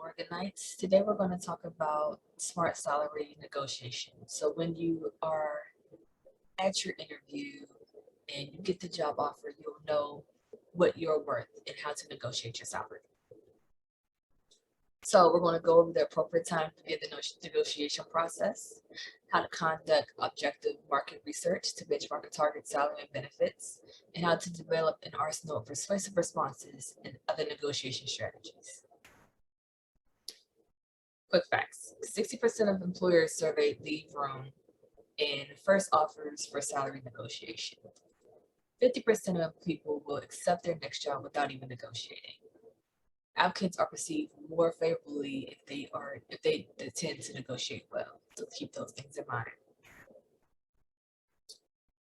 Morgan Nights. Today we're going to talk about smart salary negotiation. So when you are at your interview and you get the job offer, you'll know what you're worth and how to negotiate your salary. So we're going to go over the appropriate time to begin the negotiation process, how to conduct objective market research to benchmark a target salary and benefits, and how to develop an arsenal of persuasive responses and other negotiation strategies. Quick facts. 60% of employers surveyed leave room in first offers for salary negotiation. 50% of people will accept their next job without even negotiating. Applicants are perceived more favorably if they tend to negotiate well. So keep those things in mind.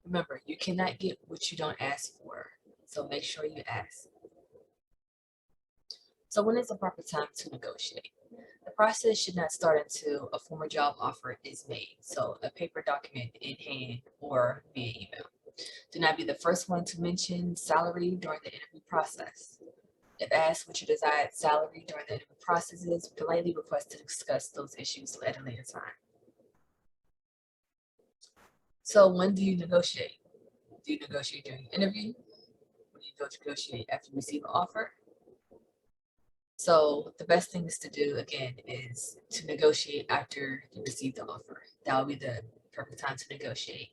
Remember, you cannot get what you don't ask for, so make sure you ask. So when is the proper time to negotiate? The process should not start until a former job offer is made, so a paper document in hand or via email. Do not be the first one to mention salary during the interview process. If asked what your desired salary during the interview process is, politely request to discuss those issues at a later time. So when do you negotiate? Do you negotiate during the interview? When you go to negotiate after you receive an offer? So the best things to do, again, is to negotiate after you receive the offer. That will be the perfect time to negotiate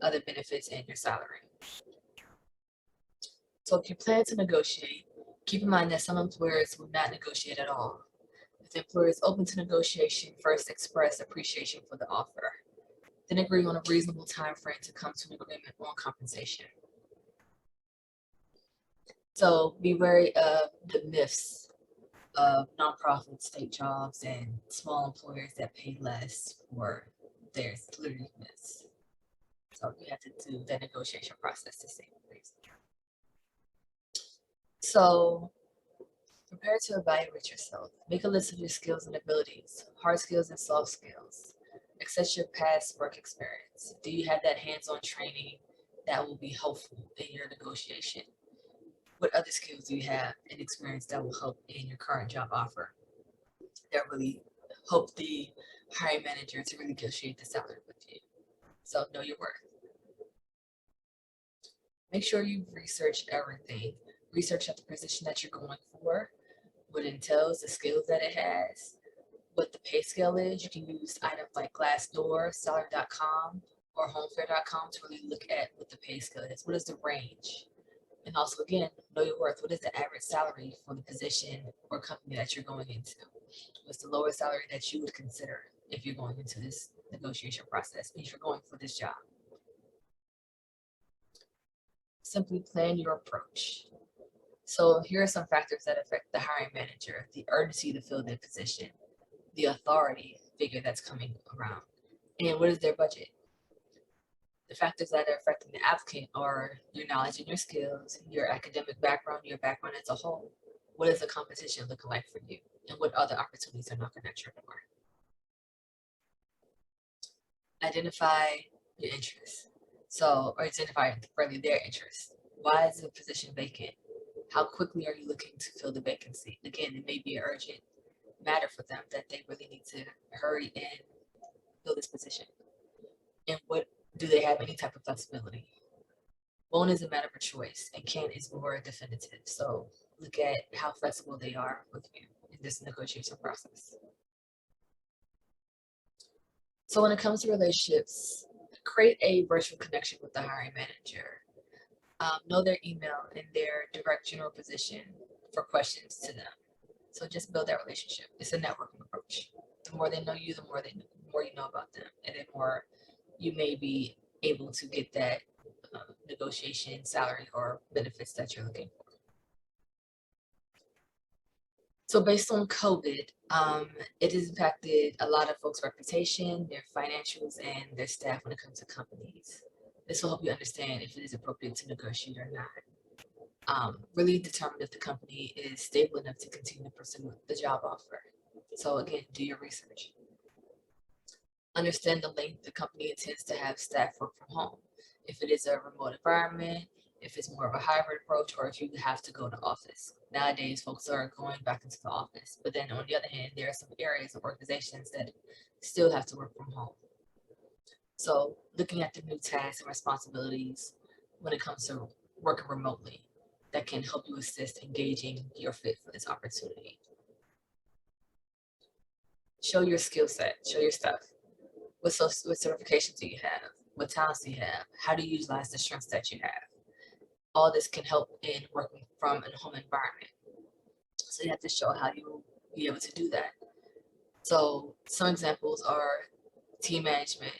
other benefits and your salary. So if you plan to negotiate, keep in mind that some employers will not negotiate at all. If the employer is open to negotiation, first express appreciation for the offer. Then agree on a reasonable time frame to come to an agreement on compensation. So be wary of the myths of nonprofit state jobs and small employers that pay less for their literally myths. So you have to do the negotiation process the same way. So prepare to evaluate yourself. Make a list of your skills and abilities, hard skills and soft skills. Assess your past work experience. Do you have that hands-on training that will be helpful in your negotiation? What other skills do you have and experience that will help in your current job offer? That really help the hiring manager to really negotiate the salary with you. So know your worth. Make sure you research everything. Research at the position that you're going for, what it entails, the skills that it has, what the pay scale is. You can use items like Glassdoor, Salary.com, or HomeFair.com to really look at what the pay scale is. What is the range? And also, again, know your worth. What is the average salary for the position or company that you're going into? What's the lowest salary that you would consider if you're going into this negotiation process, if you're going for this job? Simply plan your approach. So here are some factors that affect the hiring manager: the urgency to fill their position, the authority figure that's coming around, and what is their budget. The factors that are affecting the applicant are your knowledge and your skills, your academic background, your background as a whole. What is the competition looking like for you? And what other opportunities are knocking at your door? Identify your interests. So, or identify further their interests. Why is the position vacant? How quickly are you looking to fill the vacancy? Again, it may be an urgent matter for them that they really need to hurry and fill this position. And what do they have any type of flexibility? Won't is a matter of choice, and can is more definitive. So look at how flexible they are with you in this negotiation process. So when it comes to relationships, create a virtual connection with the hiring manager. Know their email and their direct general position for questions to them. So just build that relationship. It's a networking approach. The more they know you, the more you know about them, and the more you may be able to get that negotiation, salary, or benefits that you're looking for. So based on COVID, it has impacted a lot of folks' reputation, their financials, and their staff when it comes to companies. This will help you understand if it is appropriate to negotiate or not. Really determine if the company is stable enough to continue to pursue the job offer. So again, do your research. Understand the length the company intends to have staff work from home. If it is a remote environment, if it's more of a hybrid approach, or if you have to go to office. Nowadays, folks are going back into the office, but then on the other hand, there are some areas of organizations that still have to work from home. So looking at the new tasks and responsibilities when it comes to working remotely that can help you assist in gauging your fit for this opportunity. Show your skill set, show your stuff. What certifications do you have? What talents do you have? How do you utilize the strengths that you have? All this can help in working from a home environment. So you have to show how you will be able to do that. So some examples are time management,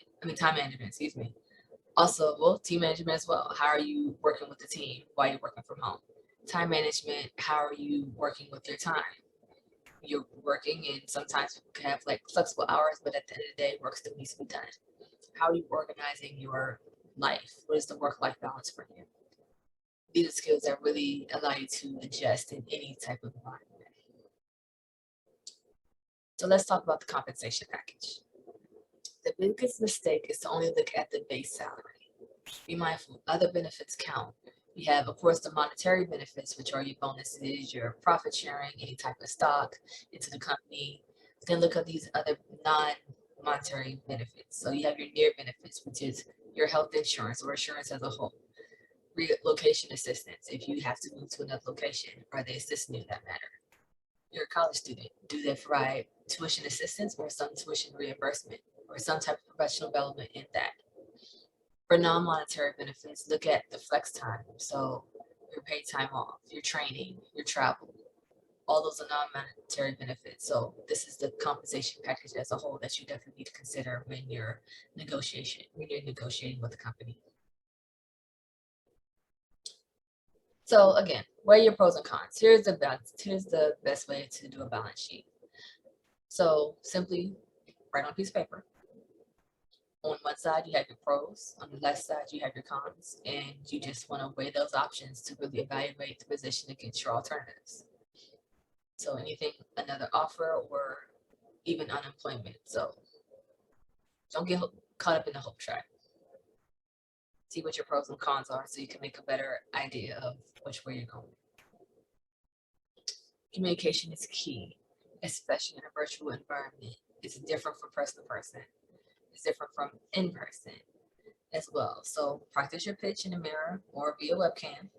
excuse me. Also, well, team management as well. How are you working with the team while you're working from home? Time management, how are you working with your time? You're working, and sometimes people can have like flexible hours, but at the end of the day, work still needs to be done. How are you organizing your life? What is the work-life balance for you? These are skills that really allow you to adjust in any type of environment. So let's talk about the compensation package. The biggest mistake is to only look at the base salary. Be mindful, other benefits count. You have, of course, the monetary benefits, which are your bonuses, your profit sharing, any type of stock into the company. Then look at these other non-monetary benefits. So you have your near benefits, which is your health insurance or insurance as a whole. Relocation assistance, if you have to move to another location, are they assisting you in that matter? You're a college student, do they provide tuition assistance or some tuition reimbursement or some type of professional development in that? For non-monetary benefits, look at the flex time. So your paid time off, your training, your travel, all those are non-monetary benefits. So this is the compensation package as a whole that you definitely need to consider when you're negotiating with the company. So again, what are your pros and cons? Here's the best way to do a balance sheet. So simply write on a piece of paper. On one side, you have your pros. On the left side, you have your cons. And you just want to weigh those options to really evaluate the position against your alternatives. So anything, another offer, or even unemployment. So don't get caught up in the hope trap. See what your pros and cons are so you can make a better idea of which way you're going. Communication is key, especially in a virtual environment. It's different from person to person. It's different from in person as well. So practice your pitch in the mirror or via webcam.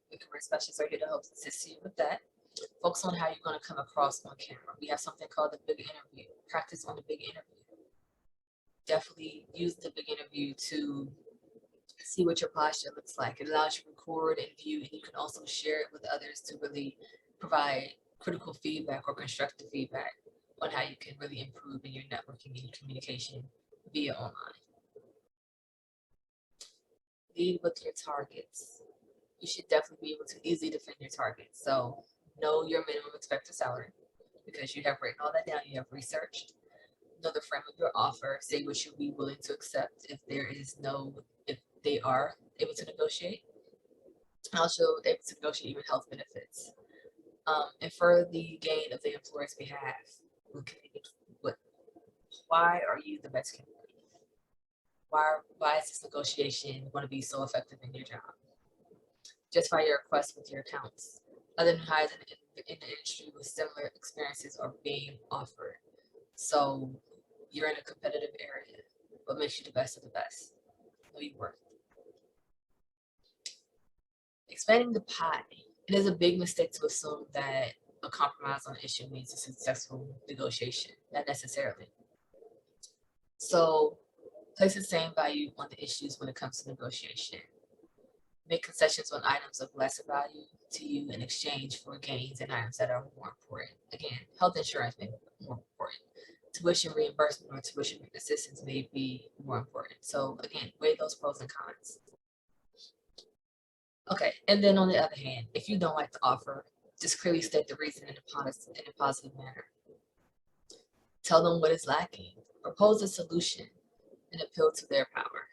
The career specialists are here to help assist you with that. Focus on how you're going to come across on camera. We have something called the big interview. Practice on the big interview. Definitely use the big interview to see what your posture looks like. It allows you to record and view, and you can also share it with others to really provide critical feedback or constructive feedback on how you can really improve in your networking and your communication via online. Lead with your targets. You should definitely be able to easily defend your targets. So know your minimum expected salary because you have written all that down, you have researched. Know the frame of your offer, say what you'll be willing to accept if they are able to negotiate. And also able to negotiate even health benefits. And for the gain of the employer's behalf, why are you the best candidate? Why is this negotiation going to be so effective in your job? Justify your request with your accounts. Other new hires in the industry with similar experiences are being offered. So you're in a competitive area. What makes you the best of the best? Know your worth. Expanding the pie. It is a big mistake to assume that a compromise on an issue means a successful negotiation. Not necessarily. So place the same value on the issues when it comes to negotiation. Make concessions on items of lesser value to you in exchange for gains in items that are more important. Again, health insurance may be more important. Tuition reimbursement or tuition assistance may be more important. So again, weigh those pros and cons. Okay, and then on the other hand, if you don't like the offer, just clearly state the reason in a positive manner. Tell them what is lacking. Propose a solution and appeal to their power.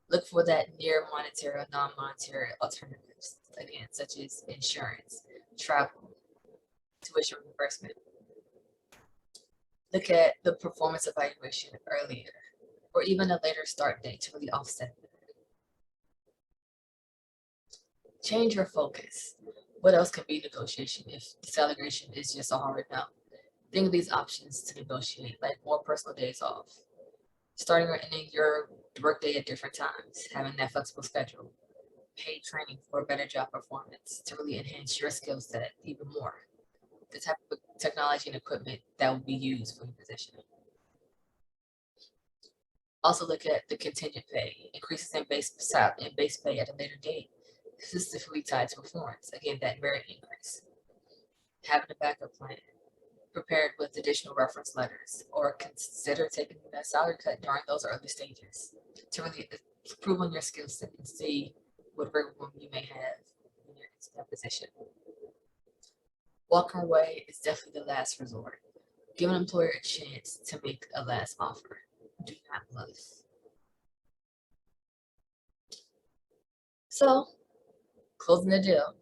Look for that near monetary or non-monetary alternatives, again, such as insurance, travel, tuition reimbursement. Look at the performance evaluation earlier, or even a later start date to really offset that. Change your focus. What else can be negotiation if the celebration is just a hard no? Think of these options to negotiate, like more personal days off, starting or ending your workday at different times, having that flexible schedule, paid training for a better job performance to really enhance your skill set even more, the type of technology and equipment that will be used for your position. Also look at the contingent pay, increases in base pay at a later date, specifically tied to performance. Again, that merit increase. Having a backup plan, prepared with additional reference letters, or consider taking a salary cut during those early stages to really improve on your skill set and see what wiggle room you may have when you're in that position. Walking away is definitely the last resort. Give an employer a chance to make a last offer. Do not bluff. So, closing the deal.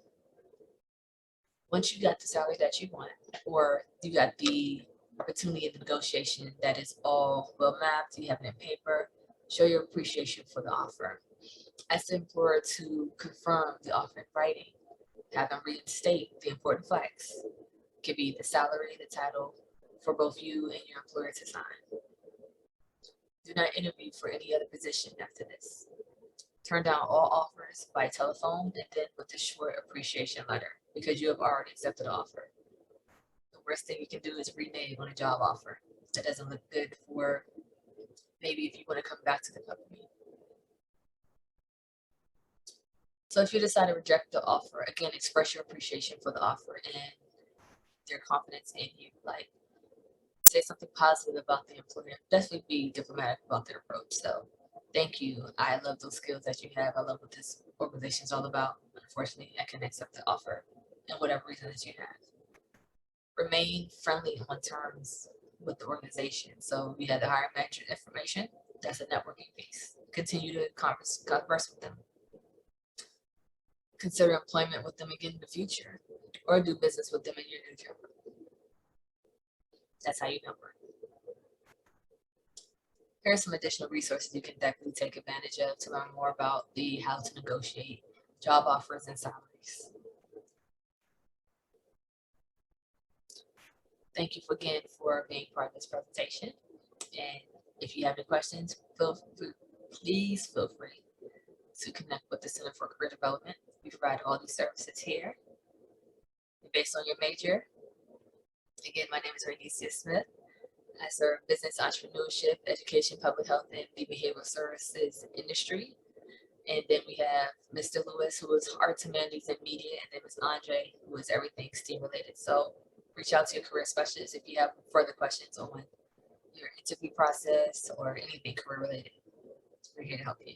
Once you got the salary that you want, or you got the opportunity in the negotiation that is all well mapped, you have it in paper, show your appreciation for the offer. Ask the employer to confirm the offer in writing. Have them reinstate the important flags. It could be the salary, the title, for both you and your employer to sign. Do not interview for any other position after this. Turn down all offers by telephone and then with a short appreciation letter because you have already accepted the offer. The worst thing you can do is renege on a job offer. That doesn't look good for maybe if you want to come back to the company. So if you decide to reject the offer, again, express your appreciation for the offer and their confidence in you. Like, say something positive about the employer. Definitely be diplomatic about their approach. So, thank you. I love those skills that you have. I love what this organization is all about. Unfortunately, I can accept the offer and whatever reason that you have. Remain friendly on terms with the organization. So, we had the hiring manager information. That's a networking piece. Continue to converse with them. Consider employment with them again in the future, or do business with them in your new job. That's how you network. Here are some additional resources you can definitely take advantage of to learn more about how to negotiate job offers and salaries. Thank you again for being part of this presentation. And if you have any questions, please feel free to connect with the Center for Career Development. We provide all these services here. And based on your major, again, my name is Rainicia Smith. I serve business entrepreneurship, education, public health, and the behavioral services industry. And then we have Mr. Lewis, who is arts, humanities, and media, and then Ms. Andre, who is everything STEAM related. So reach out to your career specialist if you have further questions on your interview process or anything career related. We're here to help you.